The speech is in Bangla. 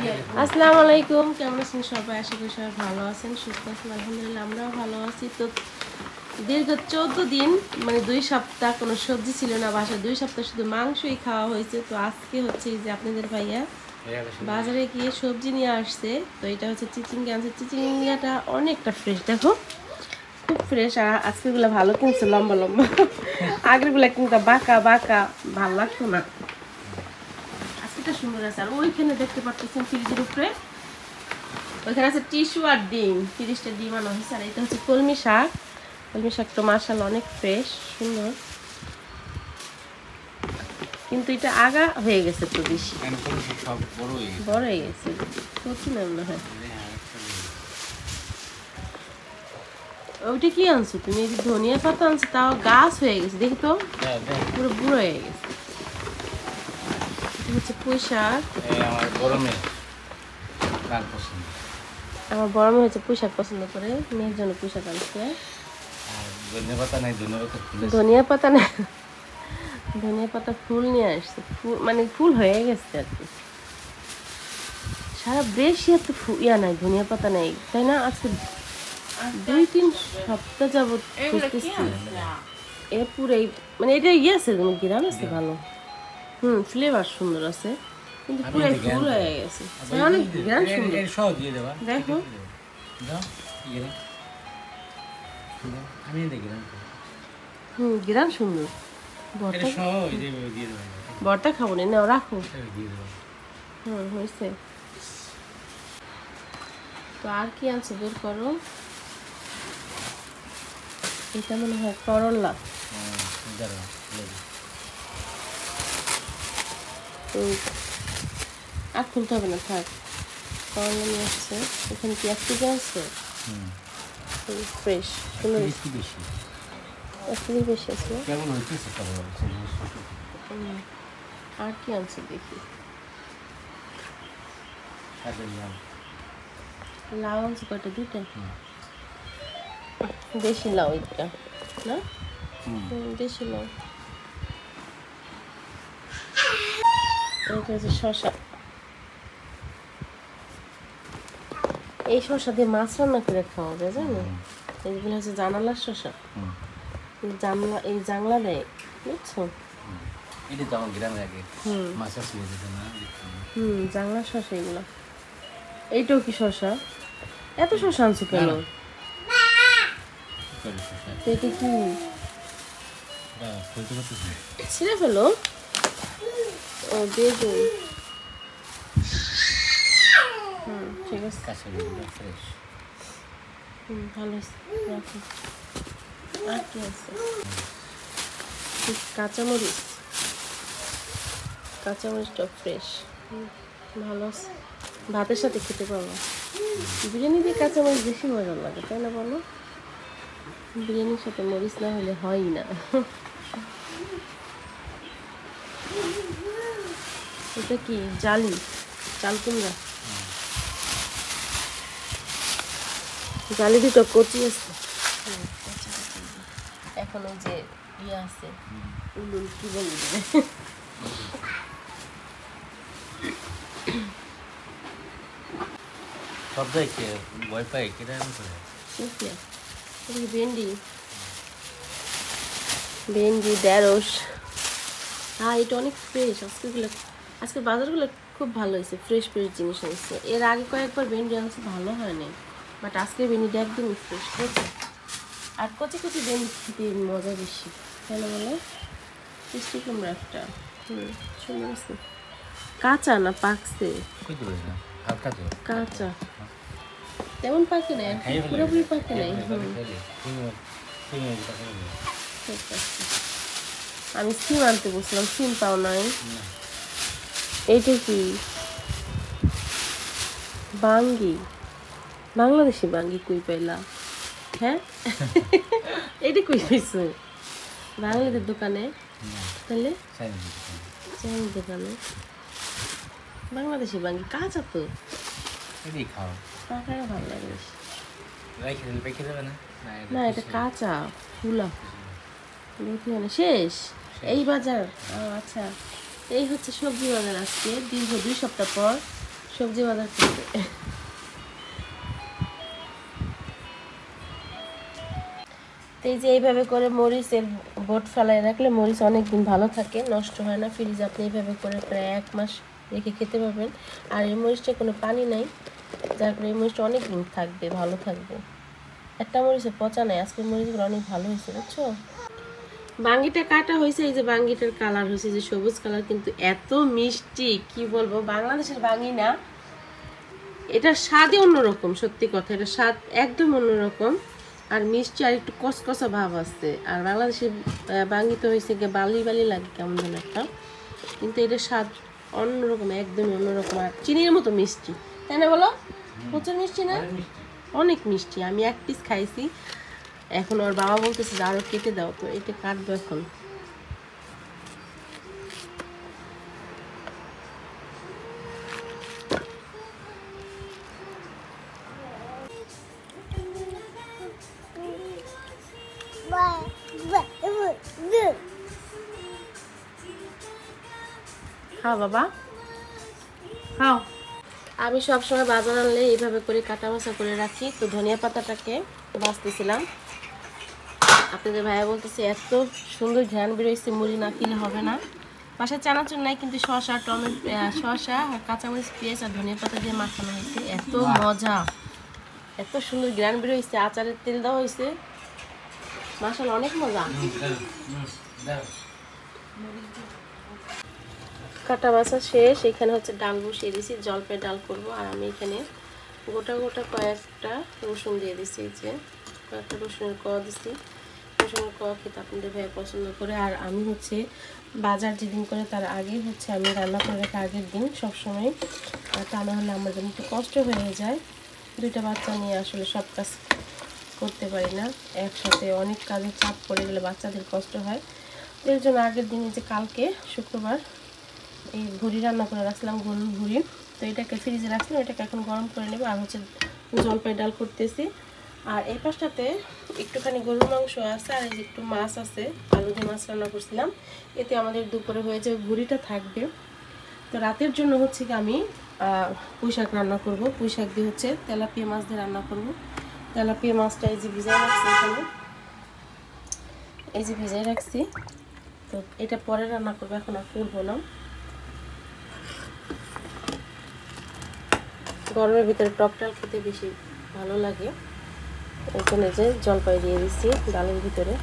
আসসালামু আলাইকুম, কেমন আছেন সবাই? আশা করি সবাই ভালো আছেন, সুস্থ আছেন। আলহামদুলিল্লাহ আমরাও ভালো আছি। তো দীর্ঘ 14 দিন মানে 2 সপ্তাহ কোনো সবজি ছিল না বাসায়, 2 সপ্তাহ শুধু মাংসই খাওয়া হয়েছে। তো আজকে হচ্ছে যে আপনাদের ভাইয়া বাজারে গিয়ে সবজি নিয়ে আসছে। তো এটা হচ্ছে চিচিঙ্গা আনছে। চিচিঙ্গাটা অনেকটা ফ্রেশ, দেখো খুব ফ্রেশ। আর আজকেরগুলো ভালো কিনছে, লম্বা লম্বা। আগেরগুলো কিন্তু বাঁকা বাঁকা, ভালো লাগতো না। আজকেটা সুন্দর আছে। আর ওইখানে দেখতে পাচ্ছেন ফ্রিজের উপরে ওইখানে আছে টিস্যু আর ডিম, 30টা ডিম আনা হয়েছে। আর এটা হচ্ছে কলমি শাক। কলমি শাকটা মাশাআল্লাহ অনেক ফ্রেশ, সুন্দর, কিন্তু এটা আগা হয়ে গেছে তো বেশি, বড় হয়ে গেছে, প্রচুর মনে হয়। ওইটা কি আনছো তুমি? এই যে ধনিয়া পাতা আনছো, তাও গাছ হয়ে গেছে, দেখি তো পুরো বুড়ো হয়ে গেছে। এটা হচ্ছে পুঁই শাক। আমার বড় মেয়ে হচ্ছে পুঁই শাক পছন্দ করে, মেয়ের জন্য পুঁই শাক আনছে। ধনিয়া পাতা নাই, ধনিয়া পাতা না, ধনিয়া পাতা ফুল নিয়ে আসছে, মানে ফুল হয়ে গেছে আর কি। সারা বেশি এত ইয়া নাই, ধনিয়া পাতা নেই, তাই না? আজকে 2-3 সপ্তাহ যাবত খুঁজতেছি। এর পুরাই মানে এটা ইয়ে আছে, গ্রাম আছে ভালো, ফ্লেভার সুন্দর আছে, কিন্তু পুরাই ফুল হয়ে গেছে। অনেক গ্রাম সুন্দর, দেখো গ্রাম সুন্দর। বর্তা খাবো না, নাও রাখো। হয়েছে। তো আর কি আছে বের করো। এটা মনে হয় করলা। আর খুলতে হবে না, থাক। করলা নিয়ে আসছে। এখানে কি 1 কেজি আছে? ফ্রেশ, সুন্দর, 1 কেজি বেশি আছে। আর কি আনছে দেখি। লাউ আনছে কয়টা? 2টা। দেশি লাউ এটা না? দেশি লাউ। এটা হচ্ছে শসা। এই শসা দিয়ে মাছ রান্না করে খাওয়া যায়, জানো? এইগুলো হচ্ছে জানালার শসা, জানলা, এই জানলা দেয়, বুঝছো? জানলার শসা এগুলো। এইটাও কি শসা? এত শসা আনছো কেন? এটা কি ছিঁড়ে ফেলো? ও বেগুন। ঠিক আছে, ভালো আছে, রাখো। আর কি আছে? কাঁচামরিচ, কাঁচামরিচটা ফ্রেশ, ভালো আছে, ভাতের সাথে খেতে পারবো। বিরিয়ানি দিয়ে কাঁচামরিচ বেশি মজা লাগে, তাই না বলো? বিরিয়ানির সাথে মরিচ না হলে হয়ই না। এটা কি জালি, চাল কুমড়া। জালি 2টা কচি আছে। এখন ওই যে ইয়ে আছে, উলুল কি বলি দেবে। সব দেখে ভয় পাই কেটে ভেন্ডি, ভেন্ডি, ঢেঁড়স। এটা অনেক ফ্রেশ। আজকে বাজারগুলো খুব ভালো হয়েছে, ফ্রেশ ফ্রেশ জিনিস আনছে। এর আগে কয়েকবার ভেন্ডি আনছে, ভালো হয়নি, বাট আজকে ভেন্ডিটা একদমই ফ্রেশ হয়েছে। আর কচি কচি ভেন্ডি খেতে মজা বেশি, তাই না বলো? মিষ্টি কুমড়া একটা, সুন্দর আছে। কাঁচা না পাকছে? কাঁচা, তেমন পাকে নাই, পুরোপুরি পাকে নাই। আমি সিম আনতে বলছিলাম, সিম পাও নাই। এইটা কি? বাঙ্গি, বাংলাদেশি বাঙ্গি কই পাইলা? হ্যাঁ, এইটা কই পাইছো? বাঙালিদের দোকানে? তাহলে চাইনিজ দোকানে বাংলাদেশি বাঙ্গি কাঁচা তো পাকাটা ভালো লাগে না, এটা কাঁচা ফুলা শেষ। এই বাজার, আচ্ছা, এই হচ্ছে সবজি বাজার। আজকে দীর্ঘ 2 সপ্তাহ পর সবজি বাজার করতে। তো এই যে এইভাবে করে মরিচের বোট ফেলায় রাখলে মরিচ অনেক দিন ভালো থাকে, নষ্ট হয় না। ফ্রিজে আপনি এইভাবে করে প্রায় 1 মাস রেখে খেতে পারবেন। আর এই মরিচটা কোনো পানি নাই, যার ফলে এই মরিচটা অনেক দিন থাকবে, ভালো থাকবে। একটা মরিচে পচা নাই, আজকের মরিচগুলো অনেক ভালো হয়েছে, বুঝছো। বাঙ্গিটা কাটা হয়েছে, এই যে বাঙ্গিটার কালার হয়েছে যে সবুজ কালার, কিন্তু এত মিষ্টি কি বলবো, বাংলাদেশের বাঙ্গি না, এটার স্বাদই অন্যরকম। সত্যি কথা, এটা স্বাদ একদম অন্যরকম। আর মিষ্টি আর একটু কসকসা ভাব আছে। আর বাংলাদেশের বাঙ্গি তো হয়েছে গিয়ে বালি বালি লাগে কেমন যেন একটা, কিন্তু এটার স্বাদ অন্যরকম, একদমই অন্যরকম। আর চিনির মতো মিষ্টি, তাই না বলো? প্রচুর মিষ্টি না? অনেক মিষ্টি। আমি 1 পিস খাইছি, এখন ওর বাবা বলতেছে যে আরো কেটে দাও, তো এটা কাটবো এখন। খাও বাবা, খাও। আমি সবসময় বাজার আনলে এইভাবে করে কাটা বাছা করে রাখি। তো ধনিয়া পাতাটাকে বাছতেছিলাম, আপনাদের ভাইয়া বলতেছে এত সুন্দর ঘ্রাণ বেরোইছে, মুড়ি না খেলে হবে না। বাসায় চানাচুর নাই, কিন্তু শসা, টমেটো, শসা, কাঁচামরিচ, পেঁয়াজ আর ধনিয়া পাতা দিয়ে মাখানো হয়েছে। এত মজা, এত সুন্দর ঘ্রাণ বেরোইছে, আচারের তেল দেওয়া হয়েছে, মাশাআল্লাহ অনেক মজা। কাটা বাছা শেষ, এখানে হচ্ছে ডাল বসিয়ে দিয়েছি, জলপাই ডাল করব। আর আমি এখানে গোটা গোটা কয়েকটা রসুন দিয়ে দিচ্ছি, এই যে কয়েকটা রসুনের কোয়া দিচ্ছি। রসুনের কোয়া খেতে আপনাদের ভাই পছন্দ করে। আর আমি হচ্ছে বাজার যেদিন করে তার আগে হচ্ছে আমি রান্না করে রাখি আগের দিন সবসময়, আর তা না হলে আমার জন্য একটু কষ্ট হয়ে যায়। 2টা বাচ্চা নিয়ে আসলে সব কাজ করতে পারি না একসাথে, অনেক কাজের চাপ পড়ে গেলে বাচ্চাদের কষ্ট হয়। এর জন্য আগের দিনে যে কালকে শুক্রবার এই ভুড়ি রান্না করে রাখছিলাম, গরুর ভুড়ি, তো এটাকে ফ্রিজে রাখছিলাম, এটাকে এখন গরম করে নেব। আর হচ্ছে জলপাই ডাল করতেছি। আর এই পাশটাতে একটুখানি গরুর মাংস আছে, আর এই যে একটু মাছ আছে, আলু দিয়ে মাছ রান্না করছিলাম। এতে আমাদের দুপুরে হয়ে যাবে, ভুড়িটা থাকবে। তো রাতের জন্য হচ্ছে কি আমি পুঁই শাক রান্না করব। পুঁই শাক দিয়ে হচ্ছে তেলাপিয়া মাছ দিয়ে রান্না করব। তেলাপিয়া মাছটা এই যে ভিজাই রাখছি এখানে, এই যে ভিজাই রাখছি। তো এটা পরে রান্না করবো, এখন আর করবো না। গরমের ভিতরে টক ডাল খেতে বেশি ভালো লাগে। এখানে যে জলপাই দিয়ে দিচ্ছি ডালের ভিতরে।